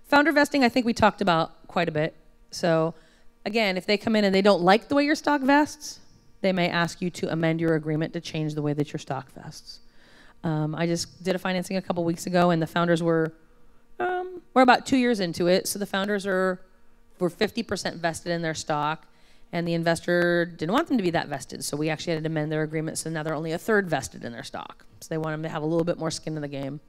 Founder vesting, I think we talked about quite a bit. So again, if they come in and they don't like the way your stock vests, they may ask you to amend your agreement to change the way that your stock vests. I just did a financing a couple weeks ago, and the founders we're about 2 years into it. So the founders were 50% vested in their stock, and the investor didn't want them to be that vested. So we actually had to amend their agreement. So now they're only a third vested in their stock. So they want them to have a little bit more skin in the game.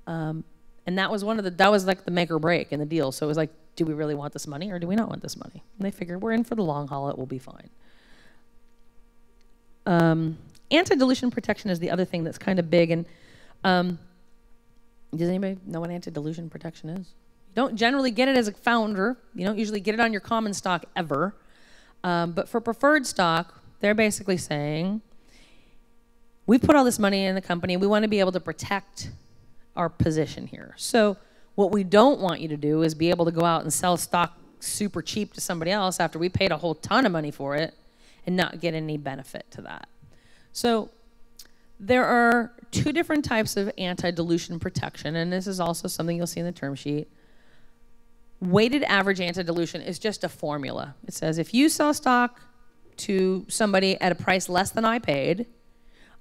And that was that was like the make or break in the deal. So it was like, do we really want this money or do we not want this money? And they figured we're in for the long haul, it will be fine. Anti-dilution protection is the other thing that's kind of big. And does anybody know what anti-dilution protection is? You don't generally get it as a founder. You don't usually get it on your common stock ever. But for preferred stock, they're basically saying, we put all this money in the company. We want to be able to protect our position here. So what we don't want you to do is be able to go out and sell stock super cheap to somebody else after we paid a whole ton of money for it and not get any benefit to that. So there are two different types of anti-dilution protection, and this is also something you'll see in the term sheet. Weighted average anti-dilution is just a formula. It says if you sell stock to somebody at a price less than I paid,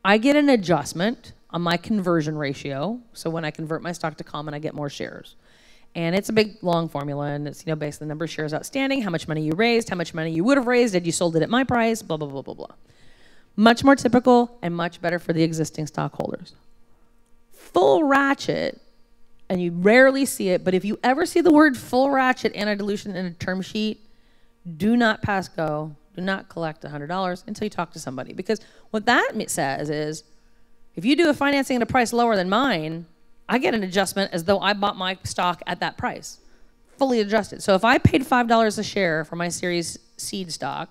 I get an adjustment on my conversion ratio. So when I convert my stock to common, I get more shares. And it's a big, long formula, and it's based on the number of shares outstanding, how much money you raised, how much money you would have raised if you sold it at my price, blah, blah, blah, blah, blah. Much more typical and much better for the existing stockholders. Full ratchet, and you rarely see it, but if you ever see the word full ratchet anti-dilution in a term sheet, do not pass go, do not collect $100 until you talk to somebody. Because what that says is, if you do a financing at a price lower than mine, I get an adjustment as though I bought my stock at that price, fully adjusted. So if I paid $5 a share for my Series seed stock,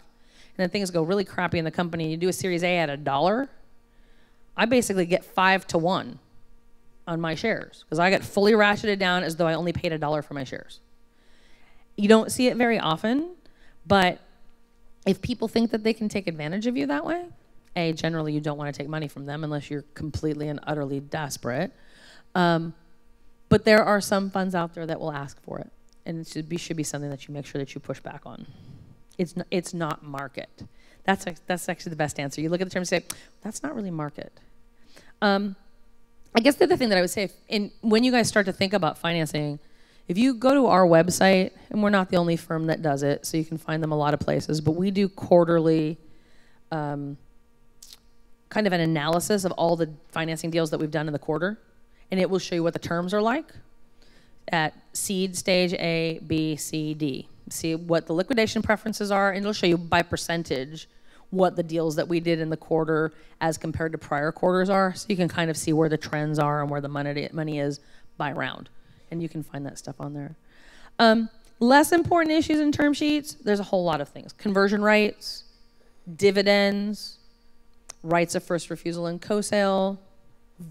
and then things go really crappy in the company, and you do a Series A at $1, I basically get 5 to 1 on my shares, because I get fully ratcheted down as though I only paid $1 for my shares. You don't see it very often, but if people think that they can take advantage of you that way, generally you don't want to take money from them unless you're completely and utterly desperate. But there are some funds out there that will ask for it, and it should be something that you make sure that you push back on. It's not market. That's actually the best answer. You look at the term and say, that's not really market. I guess the other thing that I would say, when you guys start to think about financing, if you go to our website, and we're not the only firm that does it, so you can find them a lot of places, but we do quarterly kind of an analysis of all the financing deals that we've done in the quarter, and it will show you what the terms are like at seed stage A, B, C, D. See what the liquidation preferences are, and it'll show you by percentage what the deals that we did in the quarter as compared to prior quarters are, so you can kind of see where the trends are and where the money is by round, and you can find that stuff on there. Less important issues in term sheets, there's a whole lot of things. Conversion rights, dividends, rights of first refusal and co-sale,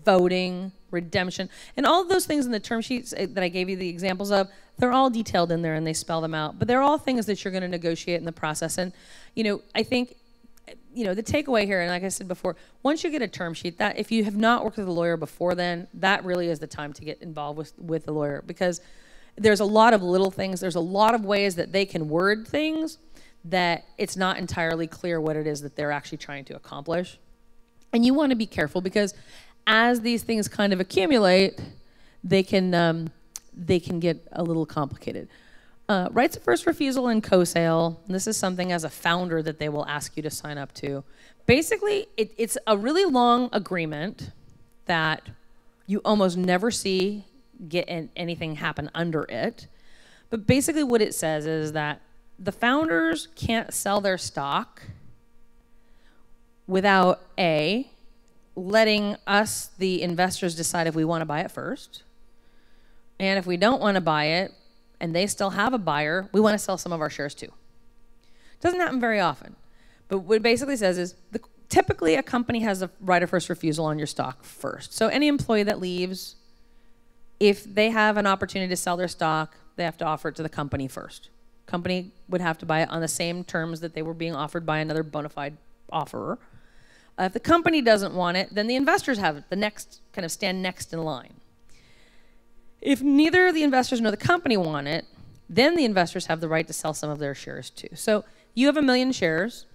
voting, redemption, and all of those things in the term sheets that I gave you the examples of, they're all detailed in there and they spell them out, but they're all things that you're going to negotiate in the process. And I think the takeaway here, and like I said before, once you get a term sheet, that if you have not worked with a lawyer before then, that really is the time to get involved with a lawyer, because there's a lot of little things, there's a lot of ways that they can word things that it's not entirely clear what it is that they're actually trying to accomplish. And you want to be careful, because as these things kind of accumulate, they can get a little complicated. Rights of first refusal and co-sale, this is something as a founder that they will ask you to sign up to. Basically, it's a really long agreement that you almost never see anything happen under it. But basically what it says is that the founders can't sell their stock without A, letting us, the investors, decide if we want to buy it first. And if we don't want to buy it, and they still have a buyer, we want to sell some of our shares too. Doesn't happen very often. But what it basically says is, typically a company has a right of first refusal on your stock first. So any employee that leaves, if they have an opportunity to sell their stock, they have to offer it to the company first. Company would have to buy it on the same terms that they were being offered by another bona fide offerer. If the company doesn't want it, then the investors have it, stand next in line. If neither of the investors nor the company want it, then the investors have the right to sell some of their shares too. So you have 1 million shares,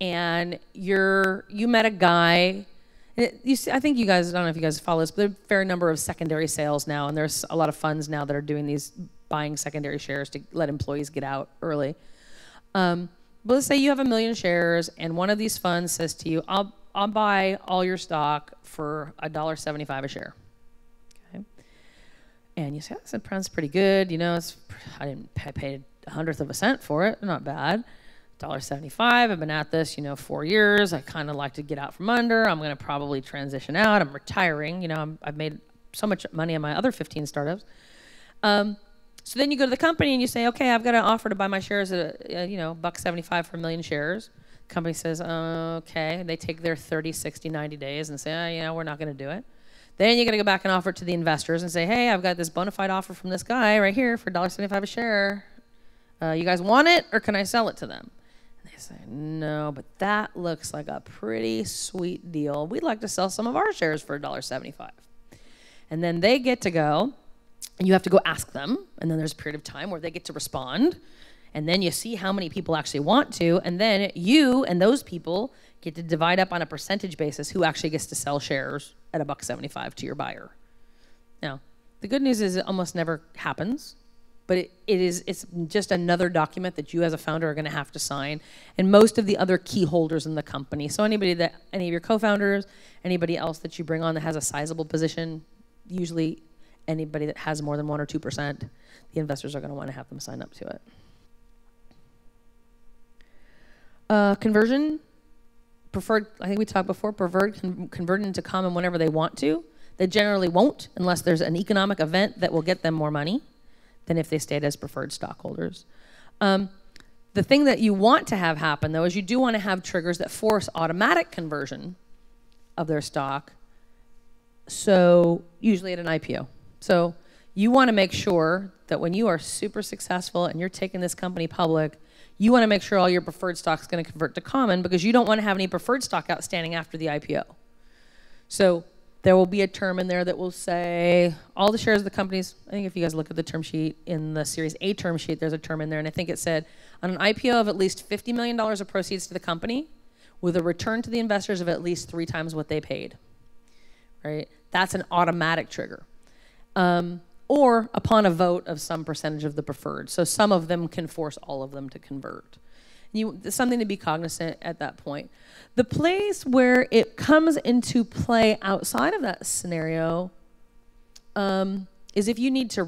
and you met a guy. I think you guys, I don't know if you guys follow this, but there are a fair number of secondary sales now, and there's a lot of funds now that are doing these, buying secondary shares to let employees get out early. But let's say you have 1 million shares, and one of these funds says to you, I'll buy all your stock for $1.75 a share. Okay. And you say, oh, that sounds pretty good. You know, I paid 1/100 of a cent for it. Not bad. $1.75. I've been at this, 4 years. I kind of like to get out from under. I'm going to probably transition out. I'm retiring. I've made so much money on my other 15 startups. So then you go to the company and you say, okay, I've got an offer to buy my shares at, $1.75 for 1 million shares. The company says, okay. They take their 30, 60, 90 days and say, we're not going to do it. Then you're going to go back and offer it to the investors and say, hey, I've got this bona fide offer from this guy right here for $1.75 a share. You guys want it, or can I sell it to them? And they say, no, but that looks like a pretty sweet deal. We'd like to sell some of our shares for $1.75. And then they get to go, and you have to go ask them, and then there's a period of time where they get to respond, and then you see how many people actually want to, and then you and those people get to divide up on a percentage basis who actually gets to sell shares at $1.75 to your buyer. Now, the good news is it almost never happens, but it's just another document that you as a founder are going to have to sign, and most of the other key holders in the company. So any of your co-founders, anybody else that you bring on that has a sizable position, usually anybody that has more than 1 or 2%, the investors are going to want to have them sign up to it. Conversion, preferred, I think we talked before, preferred can convert into common whenever they want to. They generally won't unless there's an economic event that will get them more money than if they stayed as preferred stockholders. The thing that you want to have happen, though, is you do want to have triggers that force automatic conversion of their stock, so usually at an IPO. So you want to make sure that when you are super successful and you're taking this company public, you want to make sure all your preferred stock is going to convert to common, because you don't want to have any preferred stock outstanding after the IPO. So there will be a term in there that will say all the shares of the companies. I think if you guys look at the term sheet in the Series A term sheet, there's a term in there, and I think it said on an IPO of at least $50 million of proceeds to the company with a return to the investors of at least 3 times what they paid. Right? That's an automatic trigger. Or upon a vote of some percentage of the preferred. So some of them can force all of them to convert. There's something to be cognizant at that point. The place where it comes into play outside of that scenario is if you need to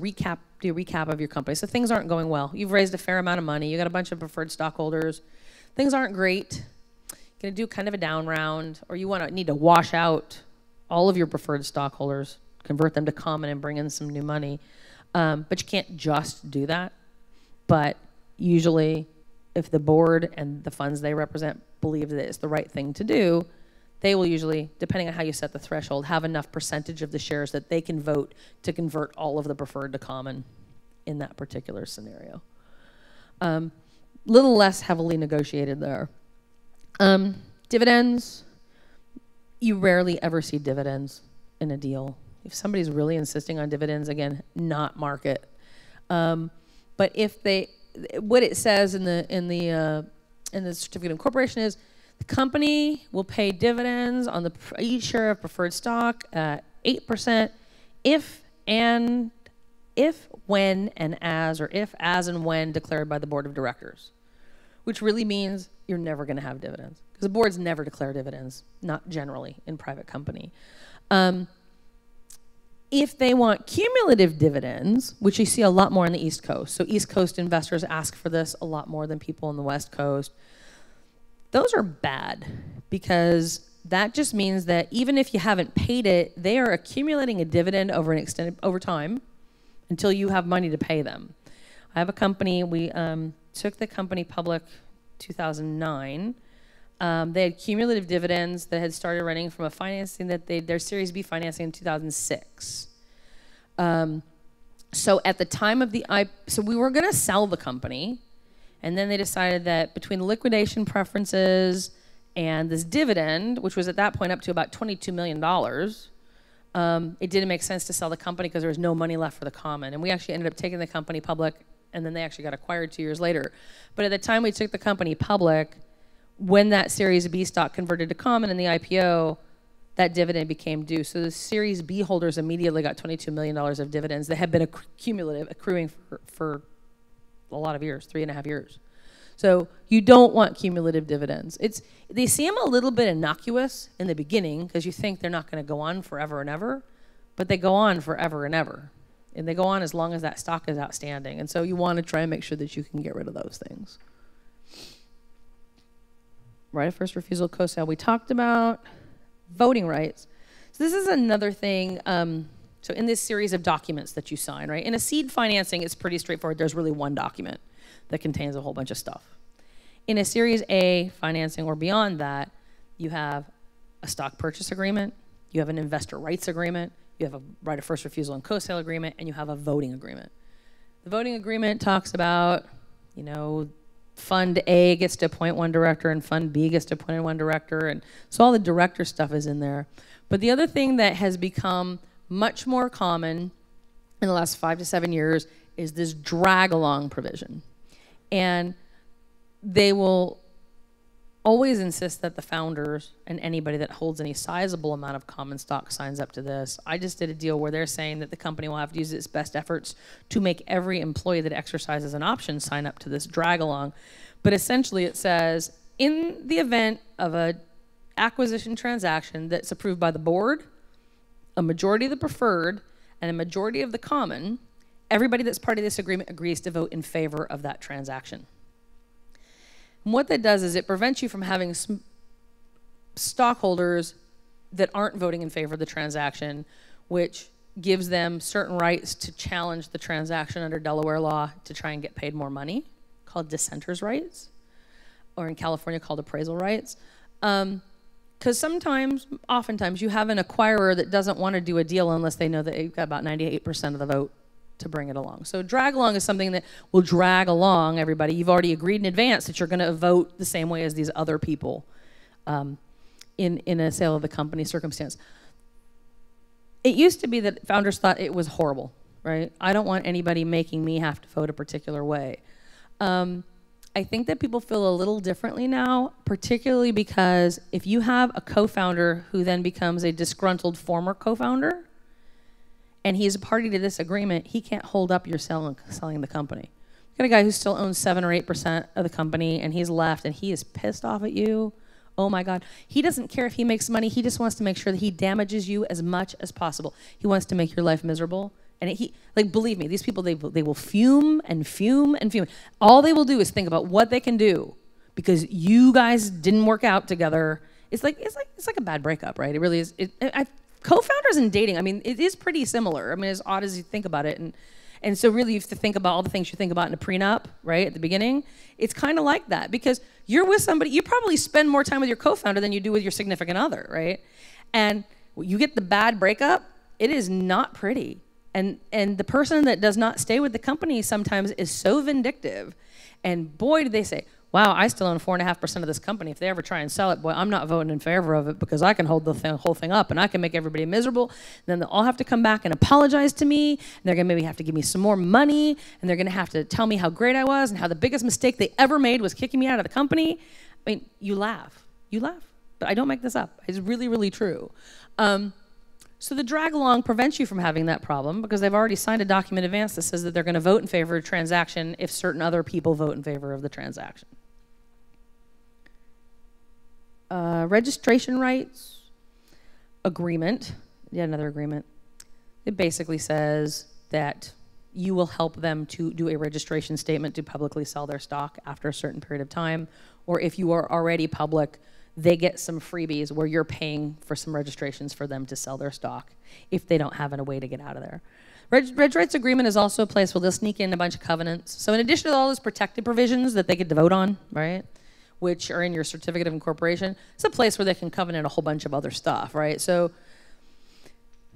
do a recap of your company. So things aren't going well. You've raised a fair amount of money. You got a bunch of preferred stockholders. Things aren't great. You're going to do kind of a down round, or you need to wash out all of your preferred stockholders, convert them to common and bring in some new money. But you can't just do that. But usually, if the board and the funds they represent believe that it's the right thing to do, they will usually, depending on how you set the threshold, have enough percentage of the shares that they can vote to convert all of the preferred to common in that particular scenario. Little less heavily negotiated there. Dividends, you rarely ever see dividends in a deal. If somebody's really insisting on dividends, again, not market. But if what it says in the certificate of incorporation is the company will pay dividends on each share of preferred stock at 8% if, when, and as, or if, as, and when declared by the board of directors, which really means you're never going to have dividends, because the boards never declare dividends, not generally in private company. If they want cumulative dividends, which you see a lot more on the East Coast, so East Coast investors ask for this a lot more than people on the West Coast, those are bad, because that just means that even if you haven't paid it, they are accumulating a dividend over time until you have money to pay them. I have a company, we took the company public 2009. They had cumulative dividends that had started running from a financing that their Series B financing in 2006. So at the time of so we were going to sell the company, and then they decided that between the liquidation preferences and this dividend, which was at that point up to about $22 million, it didn't make sense to sell the company because there was no money left for the common. And we actually ended up taking the company public, and then they actually got acquired 2 years later. But at the time we took the company public, when that Series B stock converted to common in the IPO, that dividend became due. So the Series B holders immediately got $22 million of dividends that had been accruing for a lot of years, 3.5 years. So you don't want cumulative dividends. They seem a little bit innocuous in the beginning because you think they're not going to go on forever and ever, but they go on forever and ever. And they go on as long as that stock is outstanding. And so you want to try and make sure that you can get rid of those things. Right of first refusal, co-sale we talked about. Voting rights. So this is another thing. So in this series of documents that you sign, right? In a seed financing, it's pretty straightforward. There's really one document that contains a whole bunch of stuff. In a Series A financing or beyond that, you have a stock purchase agreement, you have an investor rights agreement, you have a right of first refusal and co-sale agreement, and you have a voting agreement. The voting agreement talks about, you know, Fund A gets to appoint one director and Fund B gets to appoint one director. And so all the director stuff is in there. But the other thing that has become much more common in the last 5 to 7 years is this drag along provision. And they will always insist that the founders and anybody that holds any sizable amount of common stock signs up to this. I just did a deal where they're saying that the company will have to use its best efforts to make every employee that exercises an option sign up to this drag along. But essentially it says, in the event of an acquisition transaction that's approved by the board, a majority of the preferred, and a majority of the common, everybody that's part of this agreement agrees to vote in favor of that transaction. And what that does is it prevents you from having stockholders that aren't voting in favor of the transaction, which gives them certain rights to challenge the transaction under Delaware law to try and get paid more money, called dissenters' rights, or in California called appraisal rights. Because oftentimes, you have an acquirer that doesn't want to do a deal unless they know that you've got about 98% of the vote to bring it along. So drag along is something that will drag along everybody. You've already agreed in advance that you're going to vote the same way as these other people in a sale of the company circumstance. It used to be that founders thought it was horrible, right? I don't want anybody making me have to vote a particular way. I think that people feel a little differently now, particularly because if you have a co-founder who then becomes a disgruntled former co-founder, and he's a party to this agreement, he can't hold up your selling the company. You got a guy who still owns 7 or 8% of the company, and he's left, and he is pissed off at you. Oh my God. He doesn't care if he makes money. He just wants to make sure that he damages you as much as possible. He wants to make your life miserable. And believe me, these people, they will fume and fume and fume. All they will do is think about what they can do because you guys didn't work out together. It's like a bad breakup, right? It really is. Co-founders in dating, I mean, it is pretty similar. I mean, as odd as you think about it. And so really you have to think about all the things you think about in a prenup, right, at the beginning. It's kind of like that because you're with somebody, you probably spend more time with your co-founder than you do with your significant other, right? And you get the bad breakup, it is not pretty. And the person that does not stay with the company sometimes is so vindictive. And boy, do they say, wow, I still own 4.5% of this company. If they ever try and sell it, boy, I'm not voting in favor of it because I can hold the whole thing up and I can make everybody miserable. Then they'll all have to come back and apologize to me. And they're going to maybe have to give me some more money. And they're going to have to tell me how great I was and how the biggest mistake they ever made was kicking me out of the company. I mean, you laugh. But I don't make this up. It's really, really true. So the drag along prevents you from having that problem because they've already signed a document in advance that says that they're going to vote in favor of a transaction if certain other people vote in favor of the transaction. Registration rights agreement, yet another agreement. It basically says that you will help them to do a registration statement to publicly sell their stock after a certain period of time, or if you are already public, they get some freebies where you're paying for some registrations for them to sell their stock if they don't have a way to get out of there. Reg rights agreement is also a place where they'll sneak in a bunch of covenants. So in addition to all those protected provisions that they get to vote on, right, which are in your certificate of incorporation, it's a place where they can covenant a whole bunch of other stuff, right? So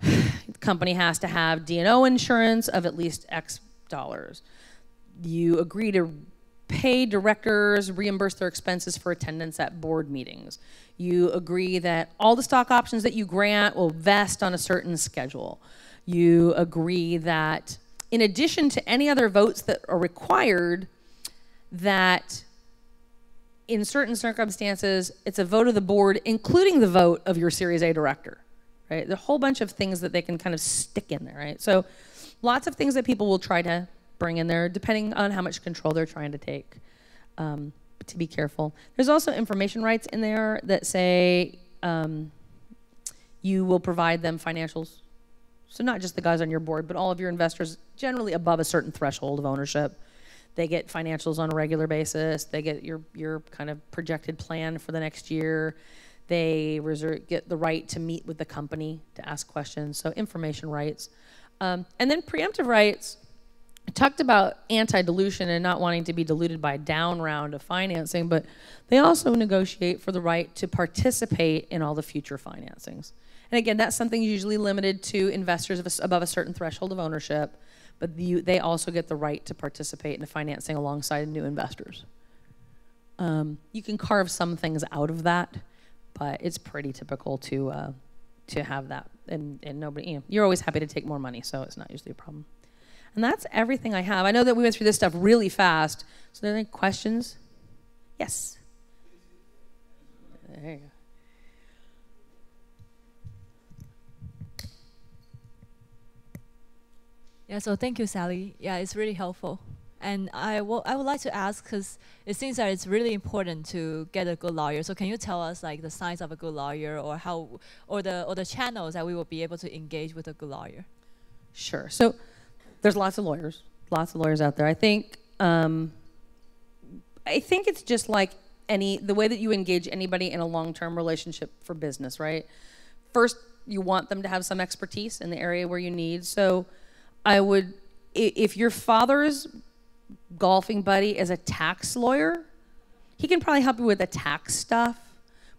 the company has to have D&O insurance of at least X dollars. You agree to pay directors, reimburse their expenses for attendance at board meetings. You agree that all the stock options that you grant will vest on a certain schedule. You agree that in addition to any other votes that are required, that in certain circumstances, it's a vote of the board, including the vote of your Series A director, right? There's a whole bunch of things that they can kind of stick in there, right? So lots of things that people will try to bring in there, depending on how much control they're trying to take, to be careful. There's also information rights in there that say you will provide them financials. So not just the guys on your board, but all of your investors, generally above a certain threshold of ownership. They get financials on a regular basis. They get your kind of projected plan for the next year. They get the right to meet with the company to ask questions. So information rights. And then preemptive rights. I talked about anti-dilution and not wanting to be diluted by a down round of financing, but they also negotiate for the right to participate in all the future financings. And again, that's something usually limited to investors above a certain threshold of ownership, but they also get the right to participate in the financing alongside new investors. You can carve some things out of that, but it's pretty typical to have that, and nobody, you're always happy to take more money, so it's not usually a problem. And that's everything I have. I know that we went through this stuff really fast. So are there any questions? Yes. There you go. Yeah, so thank you, Sally. Yeah, it's really helpful. And I would like to ask, because it seems that it's really important to get a good lawyer. So can you tell us like the signs of a good lawyer, or how, or the channels that we will be able to engage with a good lawyer? Sure. So there's lots of lawyers out there. I think it's just like the way that you engage anybody in a long-term relationship for business, right? First, you want them to have some expertise in the area where you need. So if your father's golfing buddy is a tax lawyer, he can probably help you with the tax stuff,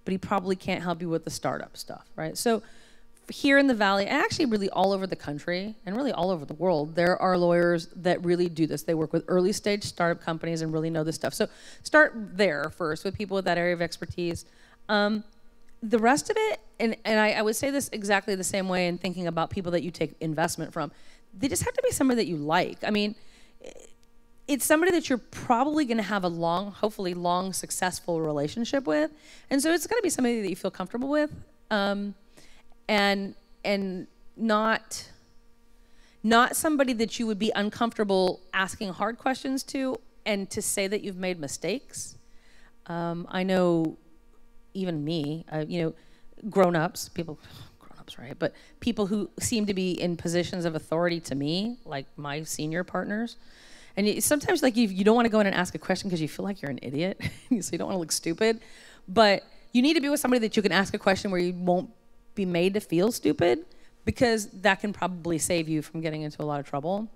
but he probably can't help you with the startup stuff, right? So here in the Valley, and actually really all over the country, and really all over the world, there are lawyers that really do this. They work with early stage startup companies and really know this stuff. So start there first with people with that area of expertise. The rest of it, and I would say this exactly the same way in thinking about people that you take investment from, they just have to be somebody that you like. I mean, it's somebody that you're probably going to have a hopefully long, successful relationship with. And so it's going to be somebody that you feel comfortable with. And not somebody that you would be uncomfortable asking hard questions to, and to say that you've made mistakes. I know even me, grown-ups, right? But people who seem to be in positions of authority to me, like my senior partners. And sometimes like you don't want to go in and ask a question because you feel like you're an idiot, so you don't want to look stupid. But you need to be with somebody that you can ask a question where you won't be made to feel stupid, because that can probably save you from getting into a lot of trouble.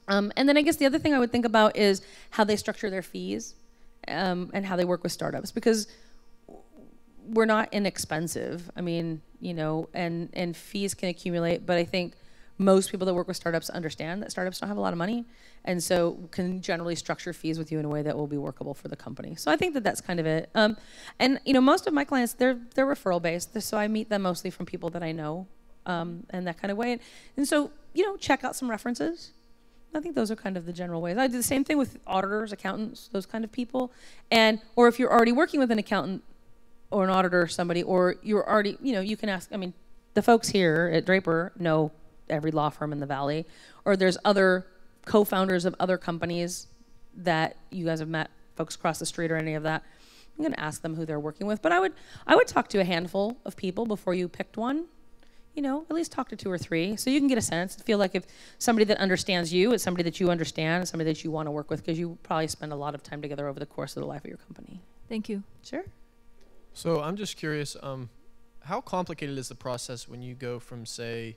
And then I guess the other thing I would think about is how they structure their fees, and how they work with startups, because we're not inexpensive. I mean, and fees can accumulate, but I think most people that work with startups understand that startups don't have a lot of money, and so can generally structure fees with you in a way that will be workable for the company. So I think that that's kind of it. And most of my clients, they're referral based, so I meet them mostly from people that I know, and that kind of way. And so check out some references. I think those are kind of the general ways. I do the same thing with auditors, accountants, those kind of people, or if you're already working with an accountant or an auditor or somebody, or you're already, you can ask. I mean, the folks here at Draper know every law firm in the Valley, or there's other co-founders of other companies that you guys have met, folks across the street or any of that. I'm going to ask them who they're working with, but I would talk to a handful of people before you picked one. At least talk to 2 or 3, so you can get a sense, feel like if somebody that understands you is somebody that you understand, somebody that you want to work with, because you probably spend a lot of time together over the course of the life of your company. Thank you. Sure. So I'm just curious, how complicated is the process when you go from, say,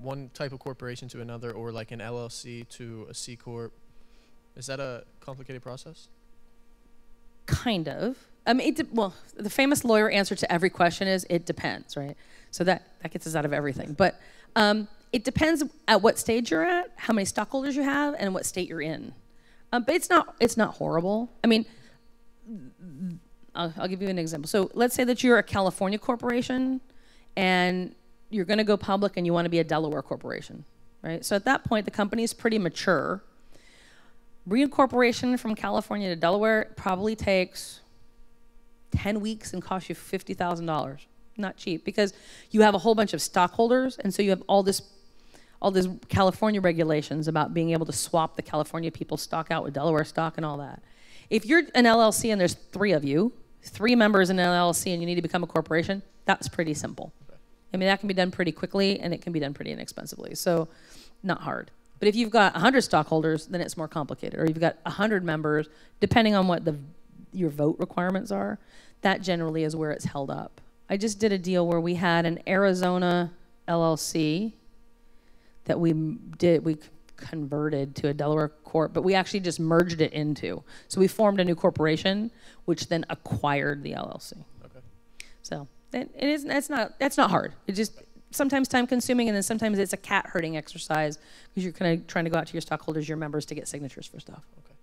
one type of corporation to another, or like an LLC to a C Corp? Is that a complicated process? Kind of. I mean, well, the famous lawyer answer to every question is, it depends, right? So that gets us out of everything. But it depends at what stage you're at, how many stockholders you have, and what state you're in. But it's not horrible. I mean, I'll give you an example. So let's say that you're a California corporation and you're going to go public and you want to be a Delaware corporation, right? So at that point, the company is pretty mature. Reincorporation from California to Delaware probably takes 10 weeks and costs you $50,000. Not cheap, because you have a whole bunch of stockholders, and so you have all this California regulations about being able to swap the California people's stock out with Delaware stock and all that. If you're an LLC and there's 3 of you, 3 members in an LLC, and you need to become a corporation, that's pretty simple. Okay. I mean, that can be done pretty quickly, and it can be done pretty inexpensively, so not hard. But if you've got 100 stockholders, then it's more complicated. Or you've got 100 members, depending on what your vote requirements are, that generally is where it's held up. I just did a deal where we had an Arizona LLC that we converted to a Delaware corp, but we actually just merged it into. So we formed a new corporation, which then acquired the LLC. Okay. So that's not hard. It just sometimes time consuming, and then sometimes it's a cat herding exercise because you're kind of trying to go out to your stockholders, your members, to get signatures for stuff. Okay.